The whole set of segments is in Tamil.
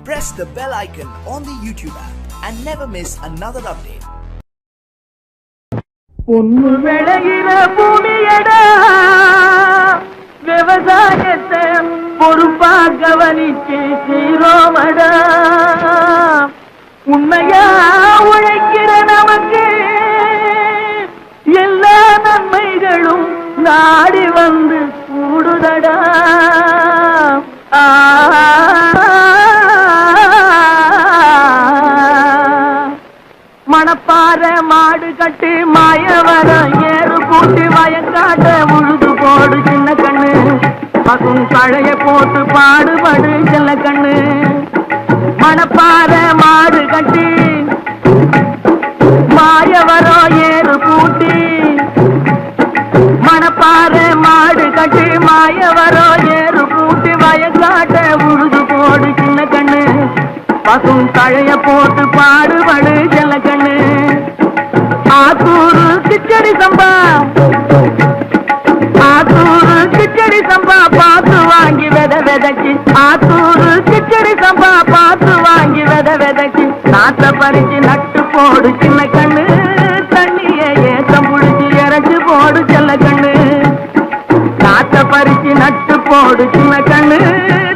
Press the bell icon on the YouTube app and never miss another update. பொண்ணு விளையிற பூமியடா, விவசாயத்தை பொறுப்பா கவனிச்சு சீரோமடா. உண்மையா உழைக்கிற நமக்கு எல்லா நன்மைகளும் நாடி வந்து கூடுதடா. மணப்பாற மாடு கட்டு மாயவரம் ஏறு கூட்டு வயக்காட்ட உழுது போடு சின்ன கண்ணு. பசும் கழைய போட்டு பாடுபடு செல்ல கண்ணு. மணப்பாற மாடு கட்டி மாயவரம் ஏறு கூட்டி, மணப்பாற மாடு கட்டி மாயவரம் ஏறு கூட்டி வயக்காட்ட உழுது போடு சின்ன கண்ணு. பசும் தழைய போட்டு பாடுபடு செல்ல கண்ணு. ஆத்தூரு கிச்சடி சம்பா, ஆத்தூரு கிச்சடி சம்பா பார்த்து வாங்கி வித விதைச்சு. ஆத்தூரு கிச்சடி சம்பா பார்த்து வாங்கி வித விதைச்சு. நாத்த பறிச்சு நட்டு போடு சின்ன கண்ணு. தண்ணிய ஏற்றம் புடிச்சு இறச்சு போடு செல்ல கண்ணு. நாத்த பறிச்சு நட்டு போடு சின்ன கண்ணு.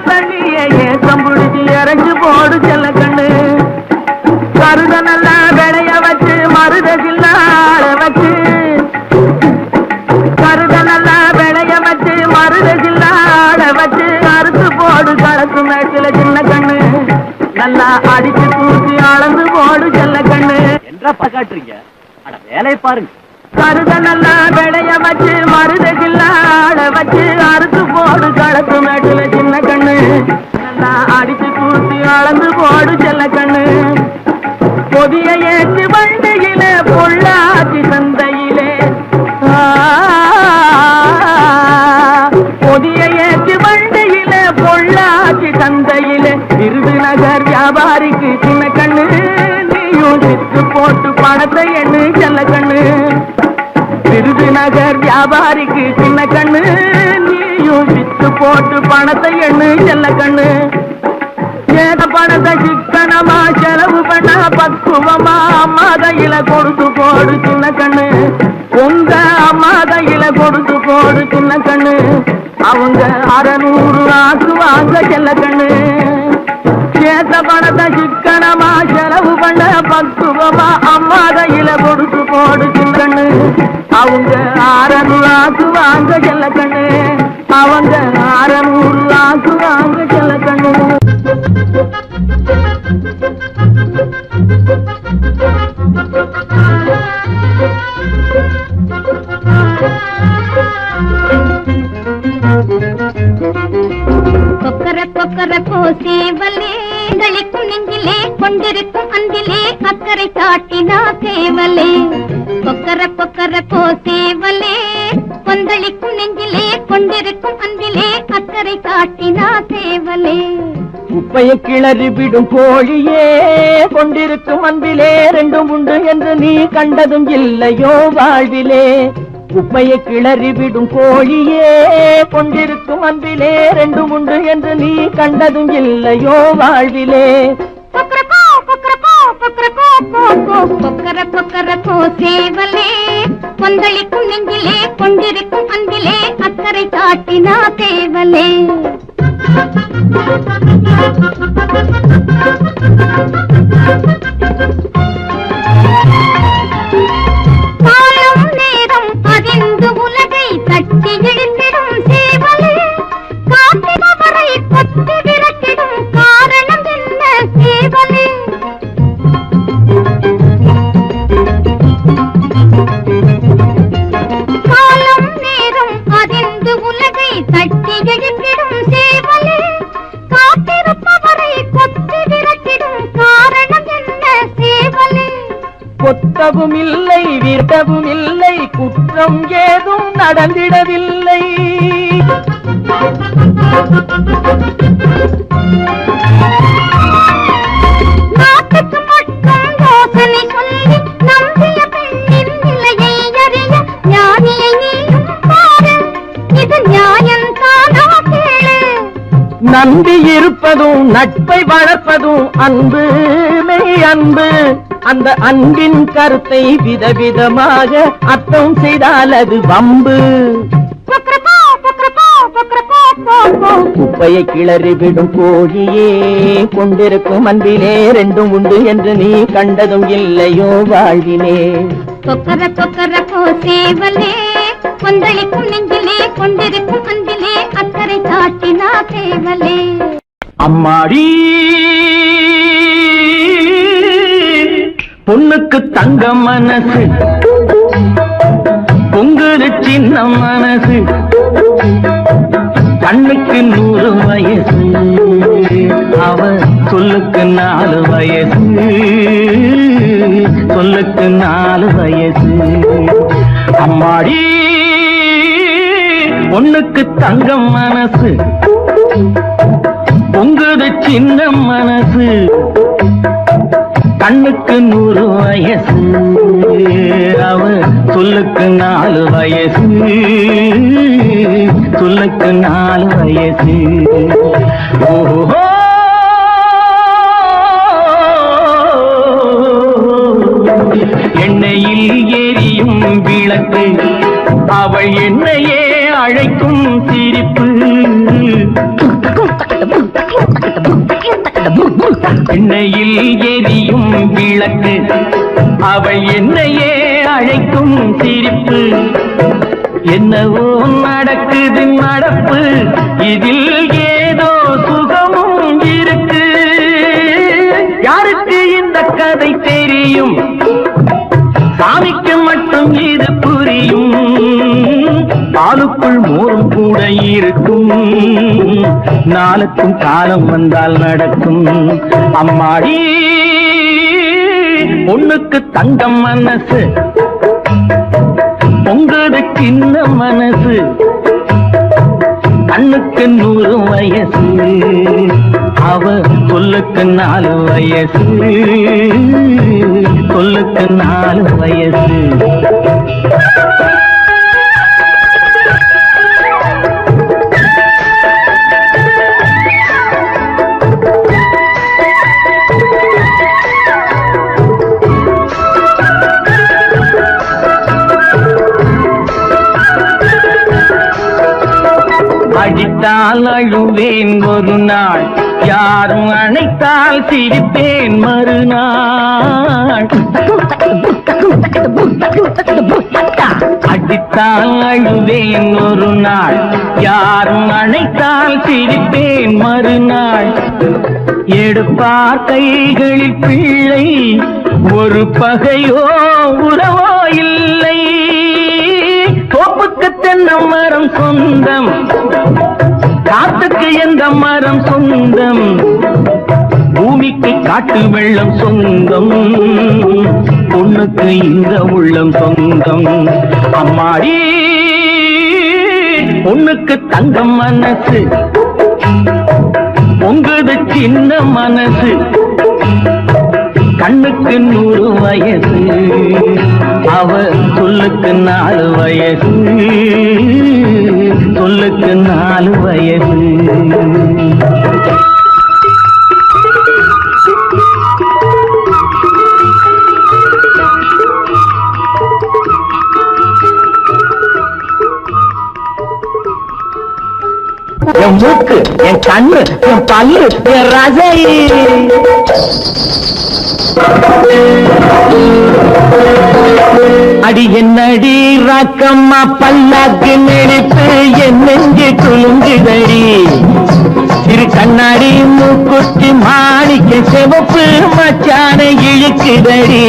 தண்ணிய ஏற்றம் புடிச்சு இறச்சு போடு செல்ல கண்ணு. கருத நல்லா விளைய வச்சு மருத சில்லாட வச்சு, கருத நல்லா விளைய வச்சு மருத சில்லாட வச்சு அறுத்து போடு களத்து மேட்டில சின்ன கண்ணு. நல்லா அடிச்சு தூக்கி அளந்து போடு செல்ல கண்ணு. என்றா பாக்காட்டுறீங்க, அட வேலையை பாருங்க. கருத நல்லா விளைய வச்சு மருத சில்லாட வச்சு அறுத்து போடு களத்து மேட்டில சின்ன கண்ணு. நல்லா அடிச்சு தூக்கி அளந்து போடு செல்ல கண்ணு. பொதிய ஏற்று வண்டியில பொள்ளாச்சி சந்தையிலே, பொதிய ஏற்று வண்டியில பொள்ளாச்சி சந்தையிலே விருதுநகர் வியாபாரிக்கு சின்ன கண்ணு. நீயும் சித்து போட்டு பணத்தை எண்ணு செல்ல கண்ணு. விருதுநகர் வியாபாரிக்கு சின்ன கண்ணு. நீயும் சித்து போட்டு பணத்தை எண்ணு செல்ல கண்ணு. ஏத பணத்தை சிக்கனமா செலவு பண்ண பக்குவமா அம்மா கையில கொடுத்து போடு சின்ன கண்ணு. உங்க அம்மா கையில கொடுத்து போடு சின்ன கண்ணு. அவங்க 600 ஆக்குவாங்க செல்ல கண்ணு. ஏத பணத்தை சிக்கனமா செலவு பண்ண பக்குவமா அம்மா கையில கொடுத்து போடு சின்ன கண்ணு. அவங்க 600 ஆக்குவாங்க செல்ல கண்ணு. அவங்க 600 ஆக்குவாங்க செல்ல கண்ணு. கொக்கர கொக்கர கோசேவலே களிக்கும் நெஞ்சிலே கொண்டிருக்கும் அன்பிலே அக்கறை காட்டினா சேவலே. கொக்கர கொக்கர கோசேவலே கொந்தளிக்கும் நெஞ்சிலே கொண்டிருக்கும் அன்பிலே அக்கறை காட்டினா சேவலே. குப்பையை கிளறி விடும் கோழியே கொண்டிருக்கும் அன்பிலே ரெண்டும் உண்டு என்று நீ கண்டதும் இல்லையோ வாழ்விலே. குப்பையை கிளறி விடும் கோழியே கொண்டிருக்கும் அன்பிலே ரெண்டும் உண்டு என்று நீ கண்டதும் இல்லையோ வாழ்விலே. கொக்கர கொக்கர கோசேவலே கொந்தளிக்கும் நெஞ்சிலே கொண்டிருக்கும் அன்பிலே அக்கறை காட்டினா சேவலே. காலம் நேரம் அறிந்து உலகை தட்டி இழுத்திடும் சேவலே. காத்திரவரை கொத்தி விரட்டிடும் காரணம் என்ன சேவலே. காலம் நேரம் அறிந்து உலகை தட்டி இழுத்திடும் சேவலே. காத்திருப்பவரை கொத்தி விரட்டிடும் காரணம் என்ன சேவலே. கொத்தவும் இல்லை விரட்டவும் இல்லை குற்றம் ஏதும் நடந்திடவில்லை. நாட்டுக்கு மட்டும் யோசனை சொல்லி நம்பிய பெண்ணின் நிலையை அறிய ஞானியை நீயும் பாரு. இது நியாயம் தானா கேளு. நம்பி இருப்பதும் நட்பை வளர்ப்பதும் அன்பு மெய் அன்பு. அந்த அன்பின் கருத்தை விதவிதமாக அர்த்தம் செய்தால் அது வம்பு. குப்பையை கிளறி விடும் கோழியே, கொண்டிருக்கும் அன்பிலே ரெண்டும் உண்டு என்று நீ கண்டதும் இல்லையோ வாழ்விலே. கொக்கர கொக்கர கோசேவலே, கொந்தளிக்கும் நெஞ்சிலே கொண்டிருக்கும் அன்பிலே அக்கறை காட்டினா சேவலே. அம்மாடி பொண்ணுக்கு தங்க மனசு, பொங்குது சின்ன மனசு, கண்ணுக்கு 100 வயசு, அவ சொல்லுக்கு 4 வயசு, சொல்லுக்கு 4 வயசு. அம்மாடி பொண்ணுக்கு தங்க மனசு, பொங்குது சின்ன மனசு, கண்ணுக்கு 100 வயசு, அவ சொல்லுக்கு 4 வயசு, சொல்லுக்கு 4 வயசு. ஓஹோ எண்ணெயில் எரியும் விளக்கு, அவள் என்னையே அழைக்கும் சிரிப்பு. எண்ணெயில் எரியும் விளக்கு, அவள் என்னையே அழைக்கும் சிரிப்பு. என்னவோ நடக்குது நடப்பு, இதில் ஏதோ சுகமும் இருக்கு. யாருக்கு இந்த கதை தெரியும்? சாமிக்கு மட்டும் இது புரியும். பாலுக்குள் மோரும் கூட இருக்கும், நாளுக்கும் காலம் வந்தால் நடக்கும். அம்மாடி பொண்ணுக்கு தங்கம் மனசு, பொங்குது சின்ன மனசு, கண்ணுக்கு 100 வயசு, அவ சொல்லுக்கு 4 வயசு, சொல்லுக்கு 4 வயசு. அடித்தால் அழுவேன் ஒரு நாள், யாரும் அணைத்தால் சிரிப்பேன் மறுநாள். அடித்தால் அழுவேன் ஒரு நாள், யாரும் அணைத்தால் சிரிப்பேன் மறுநாள். எடுப்பார் கைகளில் பிள்ளை, ஒரு பகையோ உறவோ இல்லை. தோப்புக்கு தென்னை மரம் சொந்தம், காத்துக்கு எந்த மரம் சொந்தம், பூமிக்கு காட்டு வெள்ளம் சொந்தம், பொண்ணுக்கு இந்த உள்ளம் சொந்தம். அம்மாடி பொண்ணுக்கு தங்கம் மனசு, பொங்குது சின்ன மனசு, கண்ணுக்கு 100 வயசு, அவ சொல்லுக்கு 4 வயசு, சொல்லுக்கு 4 வயசு. என் மூக்கு, என் கண்ணு, என் பல்லு, என் ரசை. அடி என்னடி ராக்கம்மா பல்லாக்கு நெளிப்பு, என் நெஞ்சு குலுங்குதடி. சிறு கண்ணாடி மூக்குத்தி மாணிக்க சிவப்பு மச்சான இழுக்குதடி.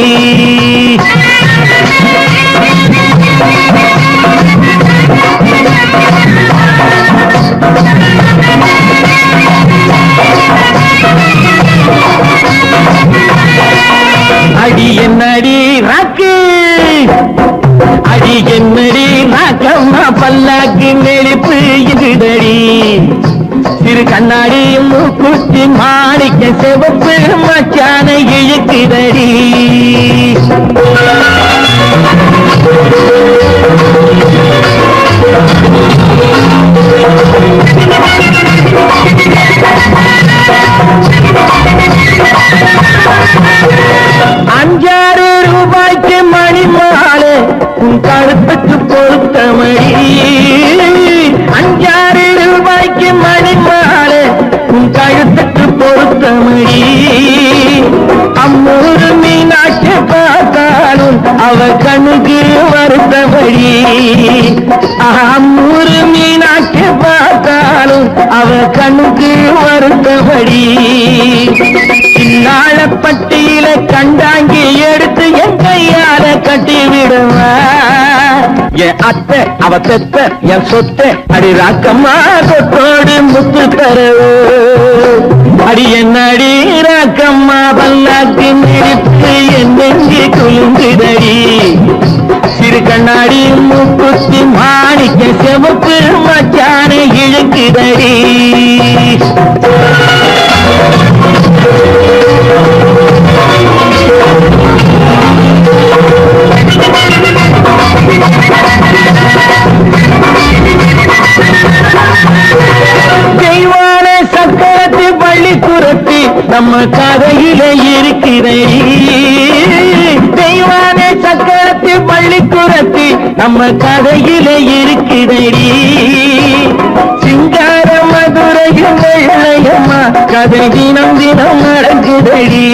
அடி என்னடி ராக்கு, அடி என்னடி ராக்கம்மா பல்லாக்கு நெளிப்பு இதுதடி. சிறு கண்ணாடி மூக்குத்தி மாணிக்க சிவப்பு மச்சான இழுக்குதடி. கழுத்துக்கு பொருத்தமடி அம்மூரு மீனாட்சி பார்த்தாலும் அவ கண்ணுக்கு வருத்தபடி அம்மூரு மீனாட்சி பார்த்தாலும் அவ கண்ணுக்கு வருத்தபடி சின்னாளப்பட்டியில கண்டாங்கி எடுத்து என் கையால கட்டி விடுவா என் அத்தை அவ பெத்த என் சொத்தை அடி ராக்கம்மா சொத்தோடு முத்து தரவு அடி என்னடி ராக்கம்மா பல்லாக்கு நிறுத்து என் நெஞ்சு குலுங்குதடி சிறு கண்ணாடி மூக்குத்தி மாணிக்க செவப்பு மச்சான இழுக்குதடி தெய்வான சக்கரத்து பள்ளி குரத்தி நம்ம கதையில இருக்கிறேன் தெய்வான சக்கரத்து பள்ளி குரத்தி நம்ம கதையில இருக்கிறேன் சிங்கார மதுரையும் வெள்ளையம்மா கதை தினம் தினம் நடக்குதடி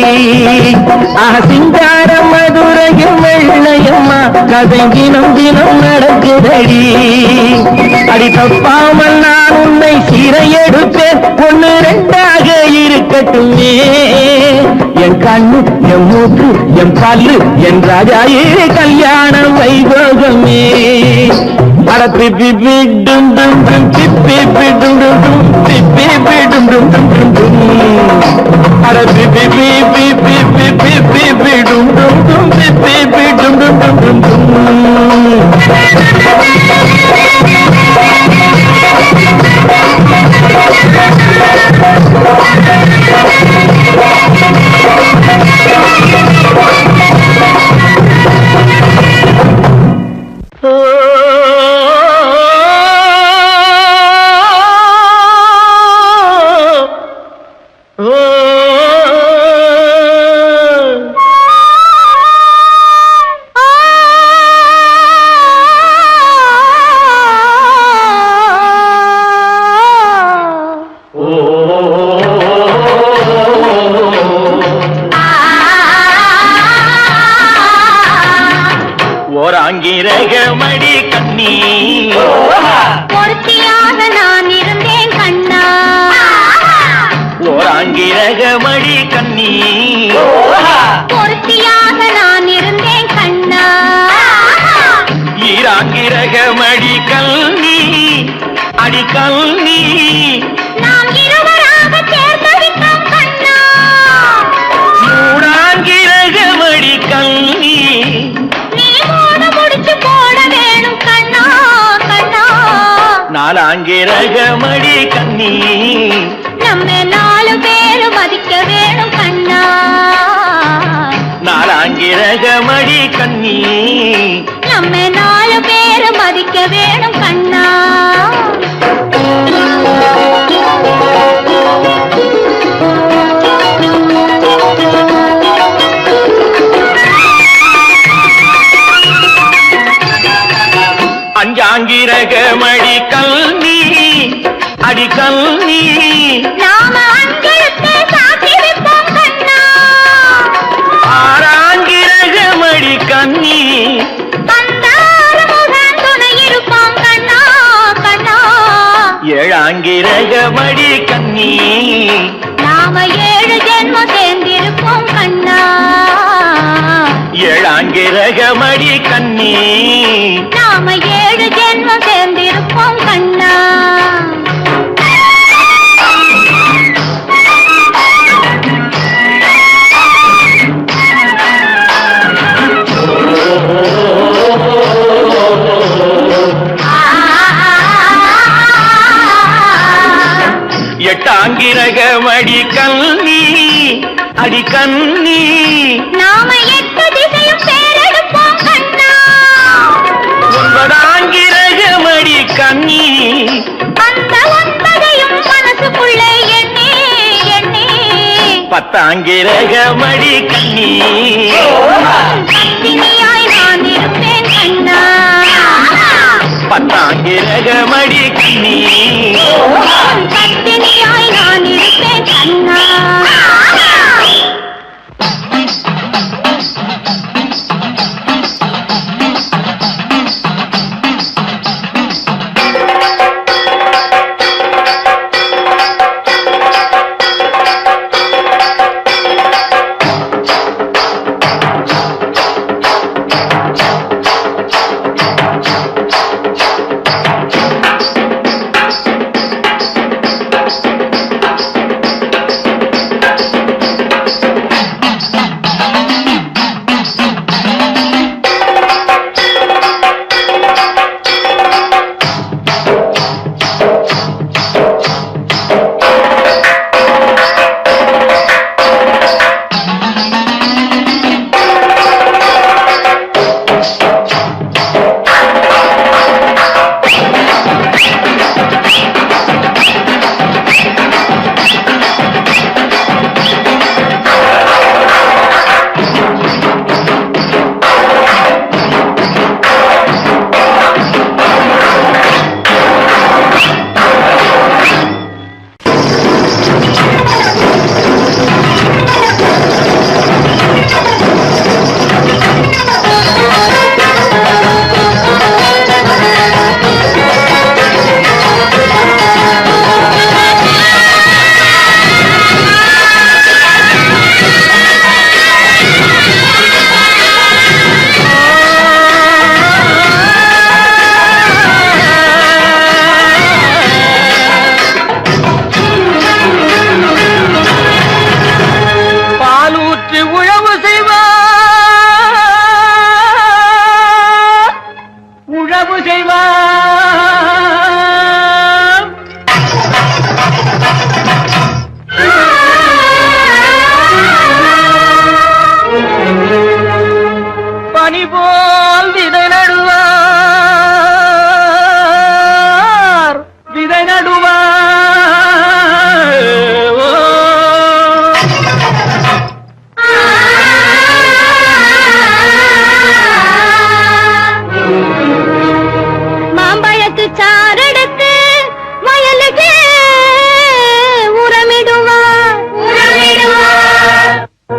சிங்கார மதுரையும் வெள்ளையம்மா கதை தினம் தினம் நடக்குதடி அடி தப்பாமல் நான் உன்னை சீரை எடுப்பேன் ஒன்னு ரெண்டாக இருக்கட்டுமே என் கண்ணு என் மூக்கு என் பல்லு என் ராஜாயே கல்யாண வைபோகமே அட பிப்பி பிடும் டும் டும் பிப்பி பிடும் டும் டும் பிப்பி பிடும் டும் டும் டும் டும் அட பிப்பி பிப்பி பிப்பி பிப்பி பிடும் டும் டும் பிப்பி பிடும் டும் டும் டும் டும் ஓராங்கிரகமடி கண்ணி பொருத்தியாக நான் இருந்தேன் கண்ணா ஓராங்கிரகமடி கண்ணி பொருத்தியாக நான் இருந்தேன் கண்ணா ஈராங்கிரகமடி கல்வி அடி கல்வி நாம் இருவராக சேர்ந்தடித்தோம் கண்ணா மூடாங்கிரகமடி கல்வி நாலாங்கிரகமடி கண்ணி நம்ம 4 பேரு மதிக்க வேணும் கண்ணா நாலாங்கிரகமடி கண்ணி நம்ம 4 பேரு மதிக்க வேணும் கண்ணா அஞ்சாங்கிரகமடி கல்வி அடி கல்வி நாம அஞ்சலுக்கு சாட்சி வைப்போம் கண்ணா ஆறாங்கிரகமடி கண்ணி அந்த முகம் துணை இருப்போம் கண்ணா கண்ணா ஏழாங்கிரகமடி கண்ணி நாம 7 ஜென்மம் சேர்ந்திருப்போம் கண்ணா ஏழாங்கிரகமடி கண்ணி நாம 7 ஜென்மம் சேர்ந்திருப்போம் கண்ணா எட்டாங்கிரகமடி கண்ணி அடி கண்ணி நாம 8 திசையும் பேரெடுப்போம் கண்ணா ஒன்பதாங்கிரகமடி கண்ணி அந்த 9ஐயும் மனசுக்குள்ளே எண்ணி எண்ணி பத்தாங்கிரகமடி கண்ணி பத்தினியாய் நான் இருப்பேன் கண்ணா பத்தாங்கிரகமடி கண்ணி பத்தினியாய் நான் இருப்பேன் கண்ணா.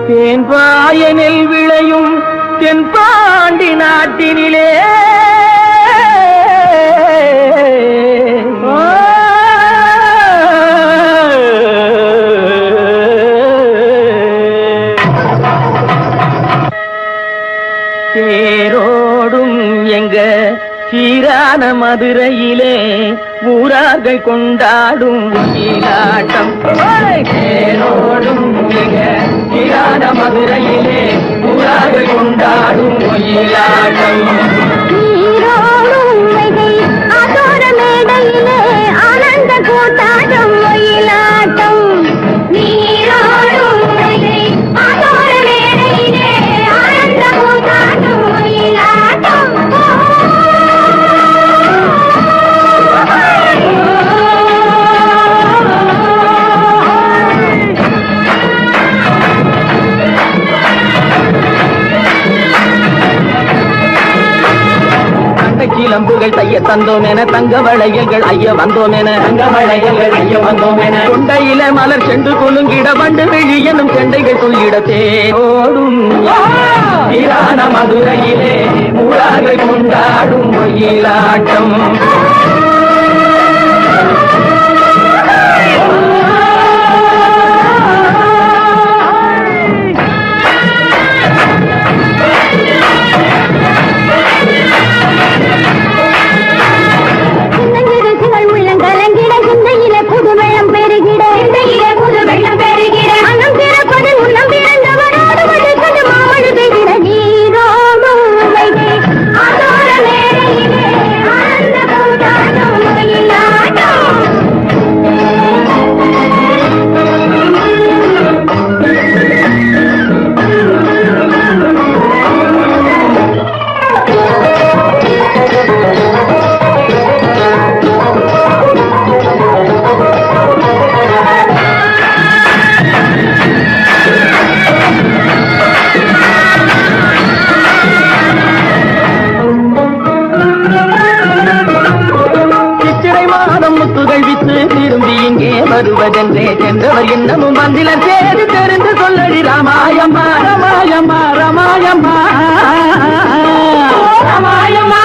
தேன்பாயனில் விளையும் தென்பாண்டி நாட்டினிலே தேரோடும் எங்க சீரான மதுரையிலே ஊரார்கள் கொண்டாடும் ஒயிலாட்டம். தேரோடும் எங்க சீரான மதுரையிலே ஊரார்கள் கொண்டாடும் ஒயிலாட்டம். ஆனந்த கூட்டாட்டம் ஒயிலாட்டம். நீரோடும் ஆதோர மேடையிலே ஆனந்த கூட்டாட்டம் ஒயிலாட்டம். கிளம்புகள் தைய தந்தோம் என தங்க வளையல்கள் ஐய வந்தோம் என தங்க வளையல்கள் ஐய வந்தோம் என கொண்டையில மலர் சென்று குலுங்கிட வண்டு விழி எனும் செண்டைகள் துள்ளிட தேரோடும் சீரான மதுரையிலே ஊரார்கள் கொண்டாடும் ஒயிலாட்டம். நீரோடும் என்றே சென்றவர் இன்னமும் வந்திலர் சேது தெரிந்து சொல்லடி ராமாயம்மா ராமாயம்மா ராமாயம்மா ராமாயம்மா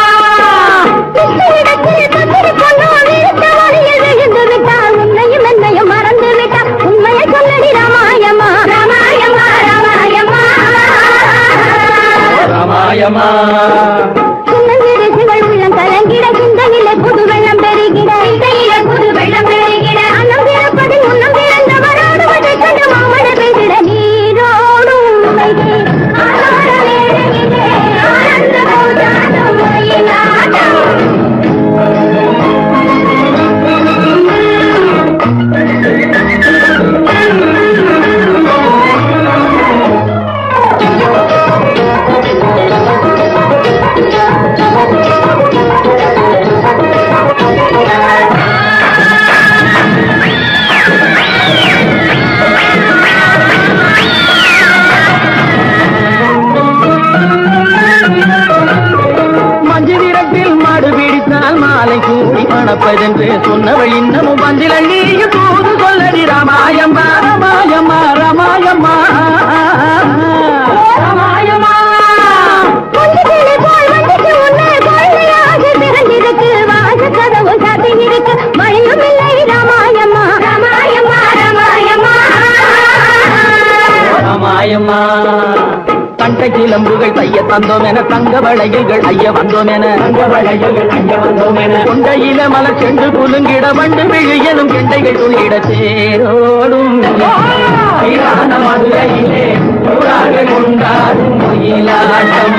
உன்னையும் என்னையும் மறந்து விட்டா உண்மையை சொல்லடி ராமாயம்மா ராமாயம்மா ராமாயம்மா ராமாயம்மா சின்னஞ்சிறுகள் உள்ளம் கலங்கிட சிந்தையிலே புது வெள்ளம் பெருகிட சிந்தையிலே புது வெள்ளம் பெருகிட அன்னம் பிறப்பதில் முன்னம் பிறந்தவரோடு வதை கண்டு மாமழை பெய்திட நீரோடும் உமையே ஆனந்த வேளையிலே ஆனந்த கூத்தாடும் ஒயிலாட்டம் மணப்பதென்று சொன்னவள் இன்னமும் வந்திலள் நீயும் தூது சொல்லடி ராமாயம்மா ராமாயம்மா ராமாயம்மா ராமாயம்மா கொஞ்சத்திலே போல் வந்துச்சு உன்னை கொள்ளையாக திறந்திருக்கு வாச கதவு சாத்தியிருக்கு மழையும் இல்லை ராமாயம்மா ராமாயம்மா ராமாயம்மா ராமாயம்மா கண்ட கிளம்புகள் தைய தந்தோம் என தங்க வளையல்கள் ஐய வந்தோம் என தங்க வளையல்கள் ஐய வந்தோம் என கொண்டையில மலர் சென்று குலுங்கிட வண்டு விழு எனும் கெண்டைகள் துள்ளிட தேரோடும் மதுரையிலே கொண்டாடும் மயிலாட்டம்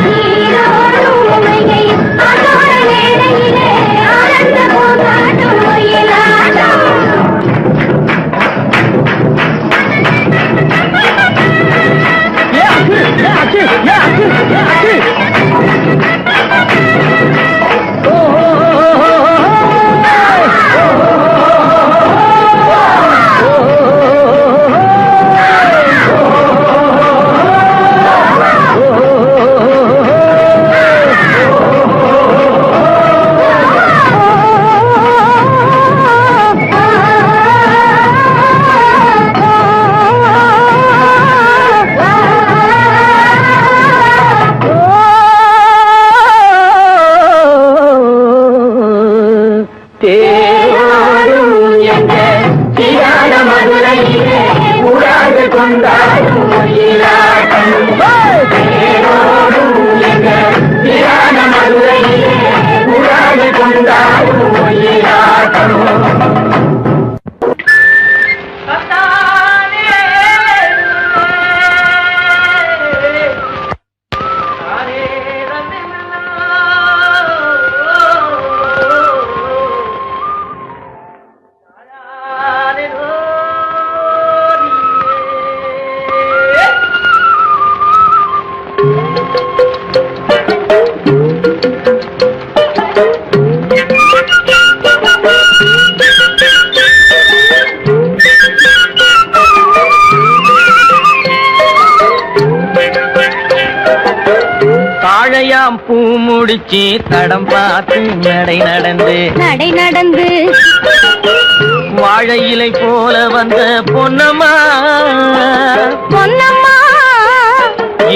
நீரோடும் உமையை ஆனந்த வேளையிலே ஆனந்த கூத்தாடும் ஒயிலாட்டம் தாழையாம் பூ முடிச்சு தடம் பார்த்து நடை நடந்து வாழை இலை போல வந்த பொன்னம்மா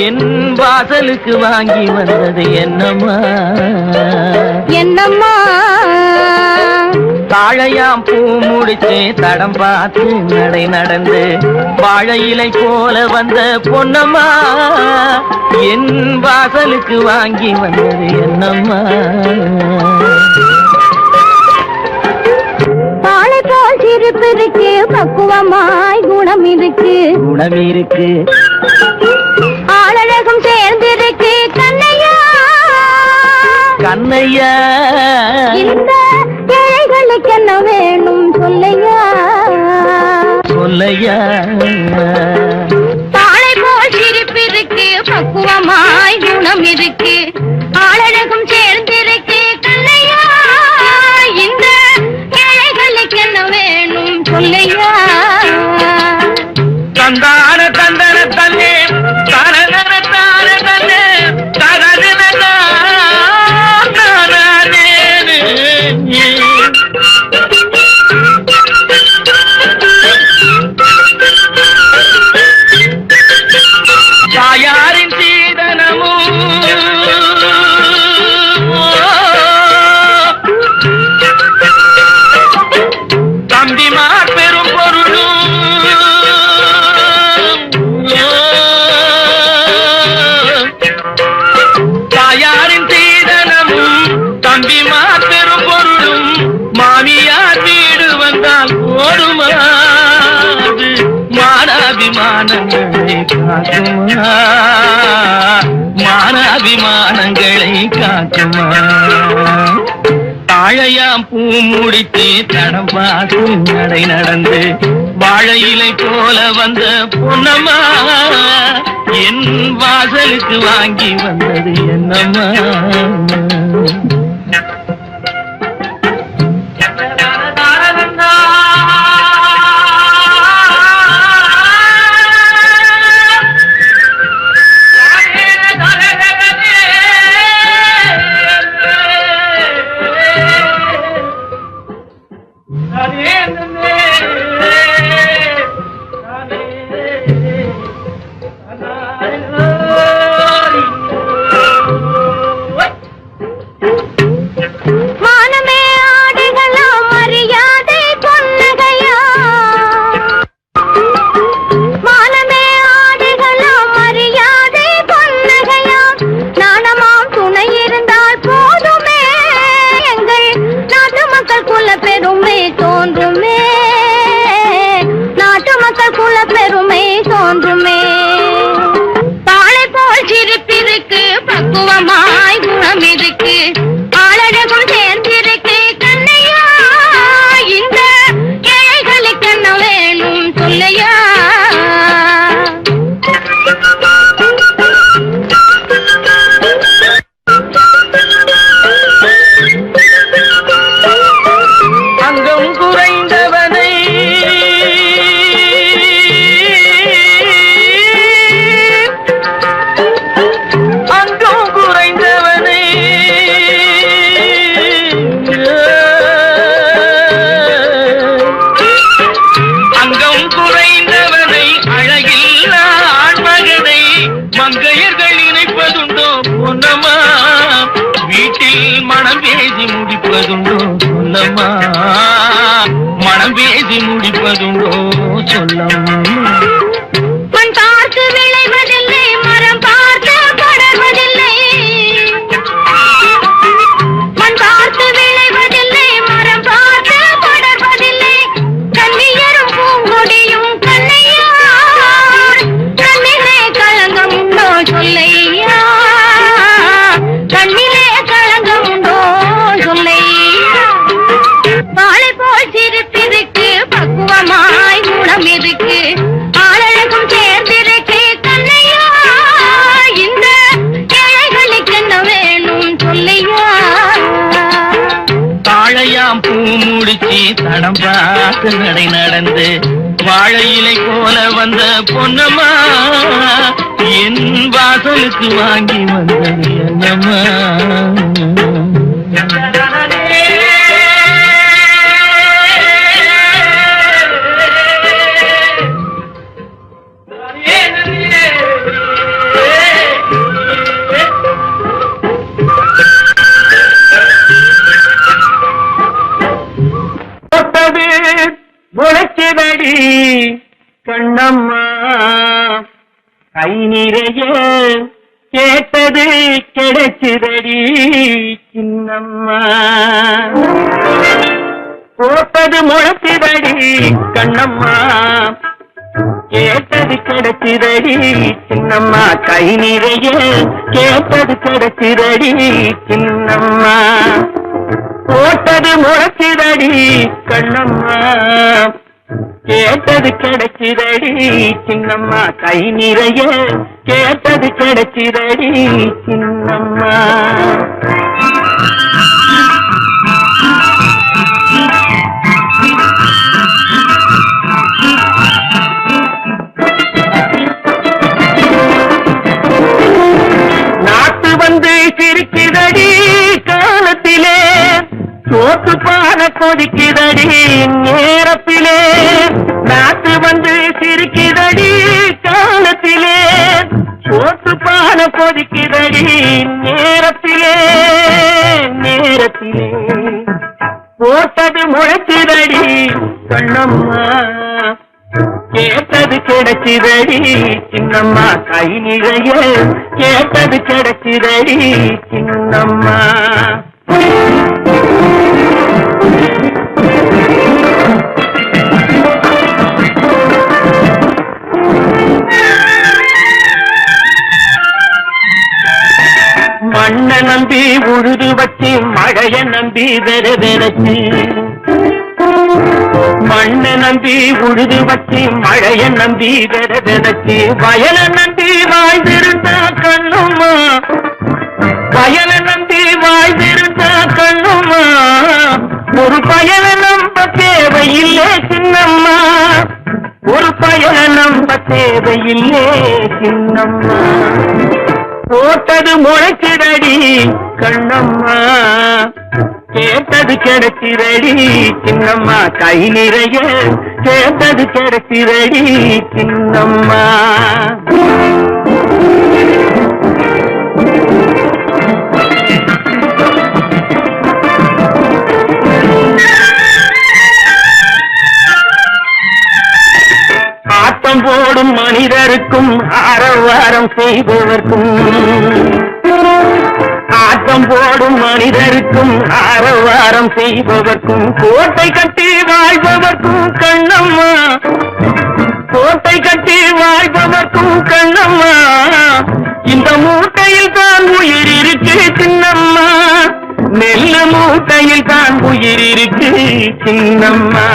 என் வாசலுக்கு வாங்கி வந்தது என்னம்மா தாழையாம் பூ முடிச்சு தடம் பார்த்து நடை நடந்து வாழை இலை போல வந்த பொன்னம்மா என் வாசலுக்கு வாங்கி வந்தது என்னம்மா பாலை போல் சிரிப்பு இருக்கு பக்குவமாய் குணம் இருக்கு ஆளழகும் சேர்ந்திருக்கு கண்ணையா இந்த ஏழைகளுக்கு என்ன வேணும் சொல்லையா பாலை போல் சிரிப்பு இருக்கு பக்குவமாய் குணம் இருக்கு ஆளழகும் சேர்ந்திருக்கு கண்ணையா இந்த ஏழைகளுக்கு என்ன வேணும் சொல்லையா தந்தான தந்தன தன்னே தனதன தான தன்னே தனதன தானே மானாபிமானங்களை காக்குமா மானாபிமானங்களை காக்குமா தாழையாம் பூ முடித்து தடம் பார்த்து நடை நடந்து வாழை இலை போல வந்த பொன்னம்மா என் வாசலுக்கு வாங்கி வந்தது என்னம்மா மனம் பேசி முடிப்பதுண்டோ சொல்லம்மா மண் பார்த்து விளைவதில்லை மரம் பார்த்து படர்வதில்லை மண் பார்த்து விளைவதில்லை மரம் பார்த்து படர்வதில்லை கண்ணியரும் பூங்கொடியும் கண்ணையா கண்ணிலே களங்கம் உண்டோ சொல்லையா கண்ணிலே களங்கம் உண்டோ சொல்லையா வாழை போல் சிரிப்பிருக்கு பக்குவமாய் குணம் இருக்கு ஆளழகும் சேர்ந்திருக்கு கண்ணையா இந்த ஏழைகளுக்கு என்ன வேணும் சொல்லையா தாழையாம் பூ முடிச்சு தடம் பார்த்து நடை நடந்து வாழை இலை போல வந்த பொன்னம்மா என் வாசலுக்கு வாங்கி வந்தது என்னம்மா முளைச்சதடி கண்ணம்மா கை நிறைய கேட்டது கிடைச்சதடி சின்னம்மா போட்டது முளைச்சதடி கண்ணம்மா கேட்டது கிடைச்சதடி சின்னம்மா கை நிறைய கேட்டது கிடைச்சதடி சின்னம்மா போட்டது முளைச்சதடி கண்ணம்மா கேட்டது கிடைச்சதடி சின்னம்மா கை நிறைய கேட்டது கிடைச்சதடி சின்னம்மா நாட்டு வந்து சிரிக்குதடி காலத்திலே சோத்து பான கொதிக்குதடி நேரத்திலே நாட்டு வந்து சிரிக்குதடி காலத்திலே சோத்து பான கொதிக்குதடி நேரத்திலே நேரத்திலே போட்டது முளைச்சுதடி கண்ணம்மா கேட்டது கிடைச்சதடி சின்னம்மா கை நிறைய கேட்டது கிடைச்சதடி சின்னம்மா நம்பி உழுது வச்சு மழைய நம்பி வெறச்சு மண்ண நம்பி உழுது வச்சு மழைய நம்பி வெறச்சு வயல நம்பி வாழ்ந்திருந்தா கண்ணுமா வயல நம்பி வாழ்ந்திருந்தா கண்ணுமா ஒரு பயல நம்ப தேவையில்லை சின்னம்மா ஒரு பயல நம்ப தேவையில்லே சின்னம்மா போட்டது முளைச்சிடடி கண்ணம்மா கேட்டது கிடைச்சிரடி சின்னம்மா கை நிறைய கேட்டது கிடைச்சிரடி சின்னம்மா ஆட்டம் போடும் மனிதருக்கும் ஆரவாரம் செய்பவர்க்கும் ஆட்டம் போடும் மனிதருக்கும் ஆரவாரம் செய்பவர்க்கும் கோட்டை கட்டி வாழ்பவர்க்கும் கண்ணம்மா கோட்டை கட்டி வாழ்பவர்க்கும் கண்ணம்மா இந்த மூட்டையில் தான் உயிர் இருக்கு சின்னம்மா நெல்லு மூட்டையில் தான் உயிர் இருக்கு சின்னம்மா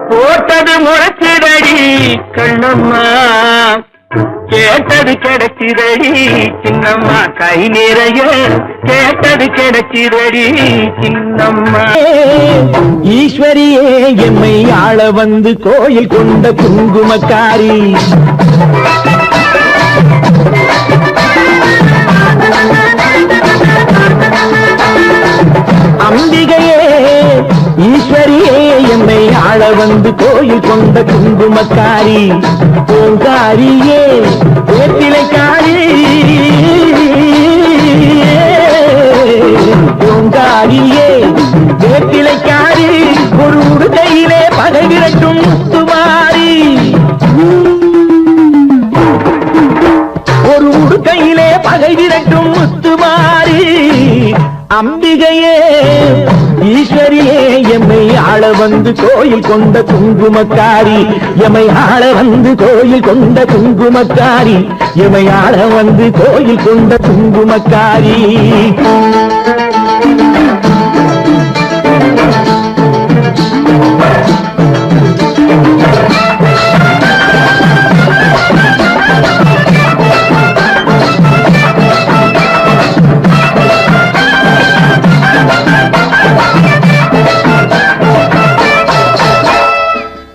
போட்டது முளைச்சிடடி கண்ணம்மா கேட்டது கிடைச்சிரடி சின்னம்மா கை நிறைய கேட்டது கிடைச்சிரடி சின்னம்மா ஈஸ்வரியே எம்மை ஆள வந்து கோயில் கொண்ட குங்குமக்காரி அம்பிகையே ஈஸ்வரியே என்னை ஆள வந்து கோயில் கொண்ட குங்குமக்காரி பூங்காரியே வேப்பிலைக்காரி பூங்காரியே வேப்பிலைக்காரி ஒரு உடுக்கையிலே பகை விரட்டும் முத்துமாரி ஒரு உடுக்கையிலே பகை விரட்டும் முத்துமாரி அம்பிகையே ஈஸ்வரியே எம்மை ஆள வந்து கோயில் கொண்ட குங்குமக்காரி எம்மை ஆள வந்து கோயில் கொண்ட குங்குமக்காரி எம்மை ஆள வந்து கோயில் கொண்ட குங்குமக்காரி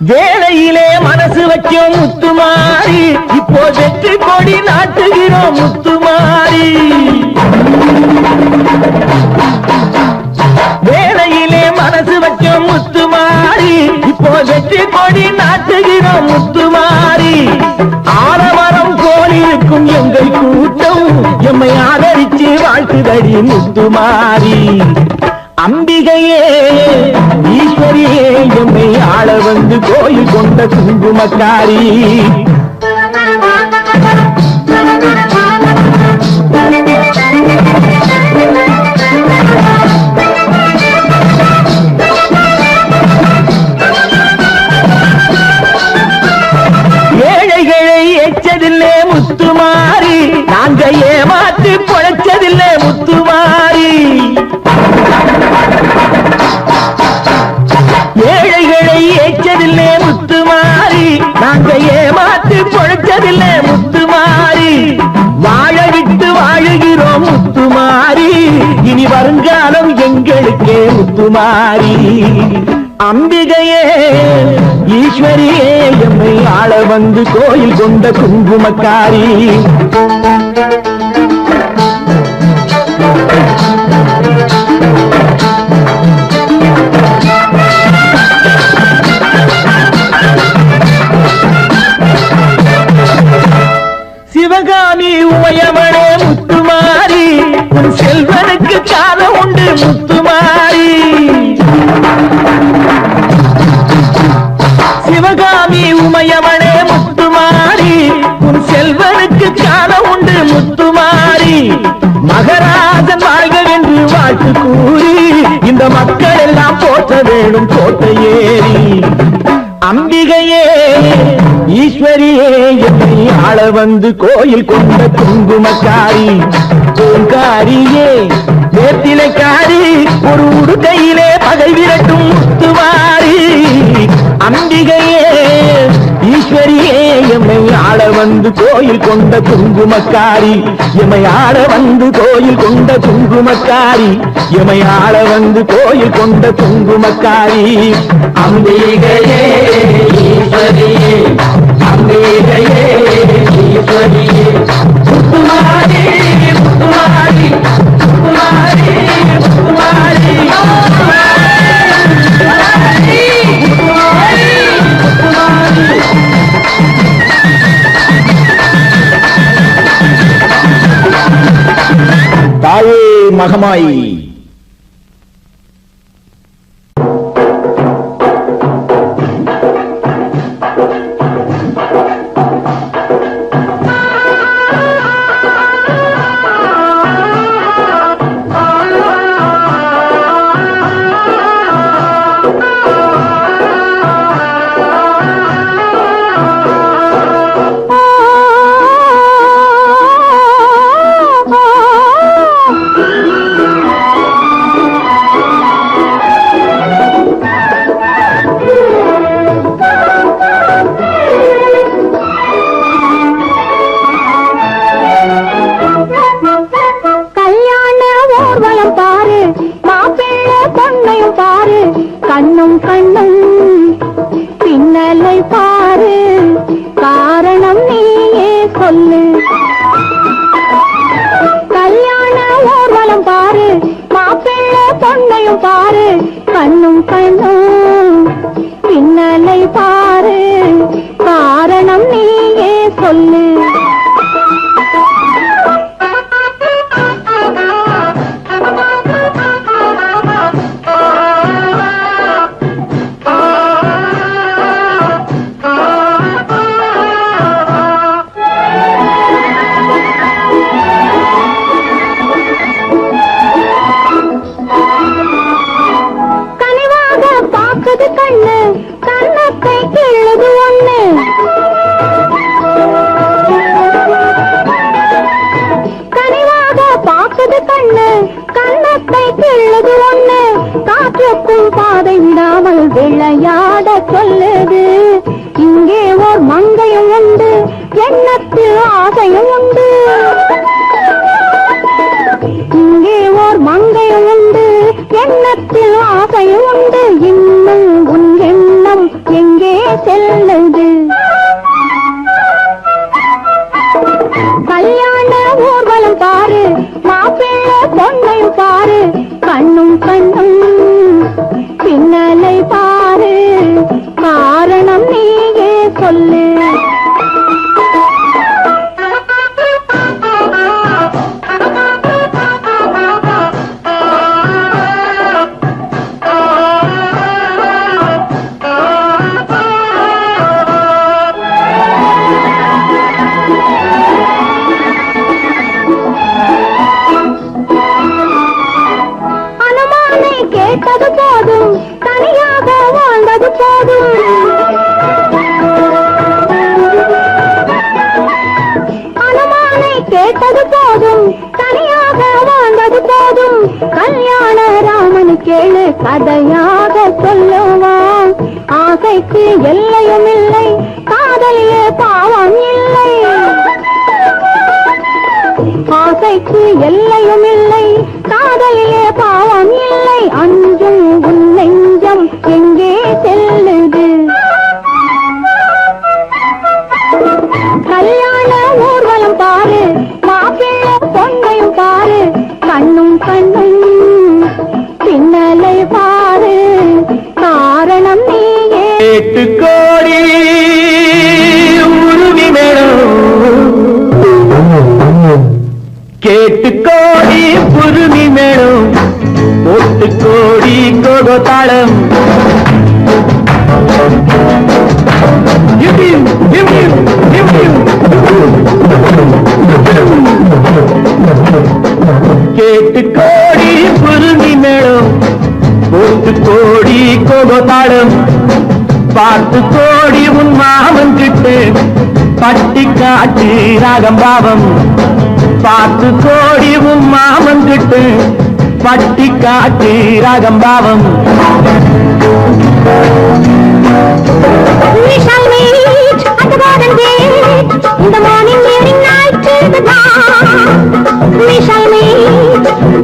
வேளையிலே மனசு வைக்கும் முத்துமாரி இப்போ வெற்றி கொடி நாட்டுகிறோம் முத்துமாரி வேளையிலே மனசு வைக்கும் முத்துமாரி இப்போ வெற்றி கொடி நாட்டுகிறோம் முத்துமாரி ஆலமரம் போல் இருக்கும் எங்கள் கூட்டம் எம்மை ஆதரிச்சு வாழ்த்துதடி முத்துமாரி அம்பிகையே ஈஸ்வரியே எம்மை ஆள வந்து கோயில் கொண்ட குங்குமக்காரி ஏழைகளை எச்சதில்லை முத்துமாரி நாங்க ஏமாற்றி பொழைச்சதில்லை முத்துமாரி ஏழைகளை ஏச்சதில்லை முத்துமாரி நாங்க ஏமாற்றி பொழைச்சதில்லை முத்துமாரி வாழ விட்டு வாழுகிறோம் முத்துமாரி இனி வருங்காலம் எங்களுக்கே முத்துமாரி அம்பிகையே ஈஸ்வரியே எம்மை ஆள வந்து கோயில் கொண்ட குங்குமக்காரி சிவகாமி உமையவளே முத்துமாரி உன் செல்வனுக்கு காலம் உண்டு முத்துமாரி சிவகாமி உமையவளே முத்துமாரி உன் செல்வனுக்கு காலம் உண்டு முத்துமாரி மகராஜன் வாழ்க என்று வாழ்த்து கூறி இந்த மக்கள் எல்லாம் போற்ற வேணும் கோட்டையேறி அம்பிகையே ஈஸ்வரியே என்னை ஆள வந்து கோயில் கொண்ட குங்குமக்காரி பூங்காரியே வேத்திலைக்காரி ஒரு உடுக்கையிலே பகை விரட்டும் முத்துமாரி அம்பிகையே ஈஸ்வரியே எம்மை ஆள வந்து கோயில் கொண்ட குங்குமக்காரி எம்மை ஆள வந்து கோயில் கொண்ட குங்குமக்காரி எம்மை ஆள வந்து கோயில் கொண்ட குங்குமக்காரி அம்பிகையே ஈஸ்வரியே அம்பிகையே ஈஸ்வரியே முத்துமாரி முத்துமாரி முத்துமாரி முத்துமாரி தாயே மகமாயி கண்ணும் கண்ணும் பின்னலை பாரு காரணம் நீயே சொல்லு கல்யாண ஊர்வலம் பாரு மாப்பிள்ளை பொண்ணையும் பாரு கண்ணும் கண்ணும் பின்னலை பாரு காரணம் நீயே சொல்லு கண்ணத்தை கிள்ளுது ஒண்ணு கனிவாக பார்க்குது கண்ணு கண்ணத்தை கிள்ளுது ஒண்ணு காற்றுக்கும் பாதை விடாமல் விளையாட சொல்லுது இங்கே ஓர் மங்கையும் உண்டு எண்ணத்தில் ஆசையும் உண்டு இங்கே ஓர் மங்கையும் உண்டு எண்ணத்தில் ஆசையும் உண்டு இன்னும் உன் எண்ணம் எங்கே செல்லுது கல்யாண ஊர்வலம் பாரு மாப்பிள்ளை பொண்ணையும் பாரு கண்ணும் கண்ணும் பின்னலை பாரு காரணம் நீயே சொல்லு கேட்டது போதும் தனியாக வாழ்ந்தது போதும் அனுமானை கேட்டது போதும் தனியாக வாழ்ந்தது போதும் கல்யாண ராமனு கேளு கதையாக சொல்லுவான் ஆசைக்கு எல்லையும் இல்லை காதலியே பாவம் இல்லை ஆசைக்கு எல்லையும் இல்லை காதலிலே பாவம் இல்லை அஞ்சும் உன் நெஞ்சம் எங்கே செல்லுது கல்யாண ஊர்வலம் பாரு மாப்பிள்ளை பொண்ணையும் பாரு கண்ணும் கண்ணும் பின்னலை பாரு காரணம் நீயே 8 கோடி உருவி மேடம் கேட்டு கோடி புருமி மேடம் 8 கோடி கோகோ தாளம் கேட்டு கோடி புருமி மேடம் 8 கோடி கோகோ தாளம் பார்த்து கோடி உன் மாமன் கிட்டு பட்டி காட்டு ராகம் பாவம் பார்த்து கோடி உன் மாமங்கிட்டு பட்டி காட்டு ராகம்பாவம். We shall meet at the garden gate in the morning, nearing night to the dawn. We shall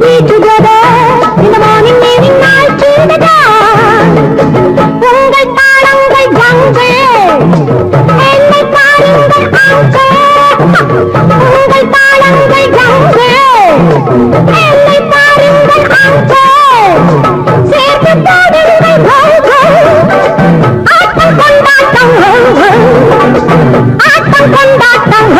be together in the morning, nearing night to the dawn. உங்கள் தாளங்கள் கங்கை, என்னை பாருங்கள் அங்கே. உங்கள் தாளங்கள் கங்கை, என்னை பாருங்கள் அங்கே. சேர்த்து பாடுங்கள் கங்கை. ஆட்டம் கொண்டாட்டம் ஆட்டம் கொண்டாட்டம்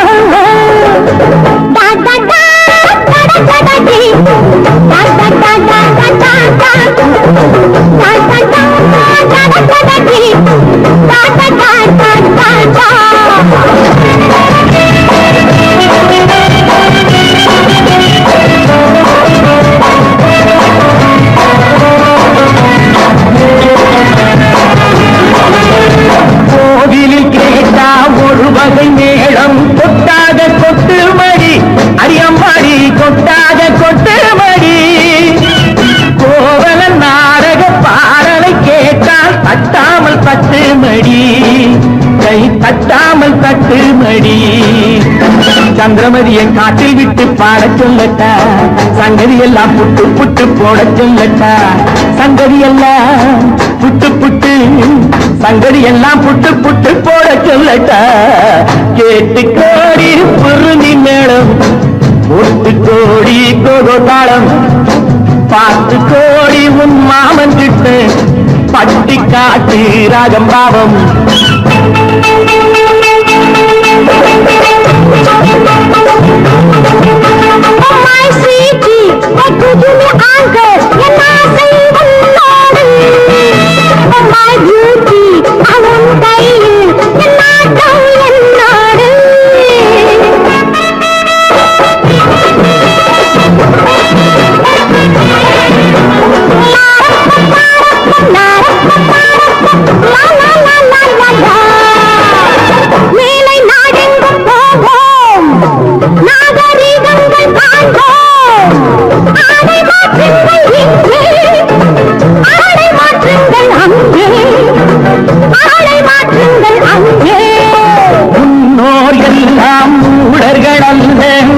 கோவிலில் கேட்டா ஒரு வகை மேளம் கொட்டாத கொட்டு மடி அரியம்பாடி கொட்டாத கொட்டு மடி. கோவல நாடக பாடலை கேட்டால் தட்டாமல் தட்டு மடி, கை தட்டாமல் தட்டு மடி. சந்திரமதியை காட்டில் விட்டு பாட சொல்லட்டா, சங்கதி எல்லாம் புட்டு புட்டு போட சொல்லட்டா. சங்கதி எல்லாம் புட்டு புட்டு, சங்கதி எல்லாம் புட்டு புட்டு போட சொல்லட்டா. கேட்டு கோடி புருணி மேளம், ஒட்டு கோடி கோதாளம். பார்த்து கோடி உன் மாமன் கிட்ட பட்டி காட்டு ராகம்பாவம்.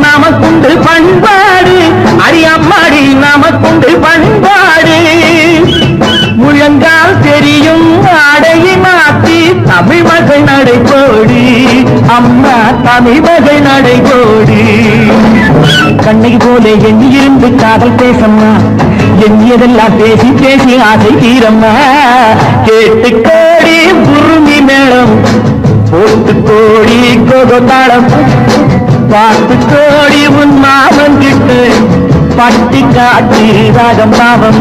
நமக்குண்டு பண்பாடு அரியம்மாடி, நமக்குண்டு பண்பாடு. முழங்கால் தெரியும் ஆடையை மாற்றி தமிழ் மகள் நடைபோடி, அம்மா தமிழ் மகள் நடைபோடி. கண்ணை போல எண்ணியிருந்து காதல் பேசம்மா, எண்ணியதெல்லாம் பேசி பேசி ஆசை தீரம்மா. கேட்டு கோடி புருமி மேளம், போட்டு கோடி கோதாளம். பார்த்து கோடி உன் மாமன் கிட்டு பட்டி காட்டி ராகம் பாவம்.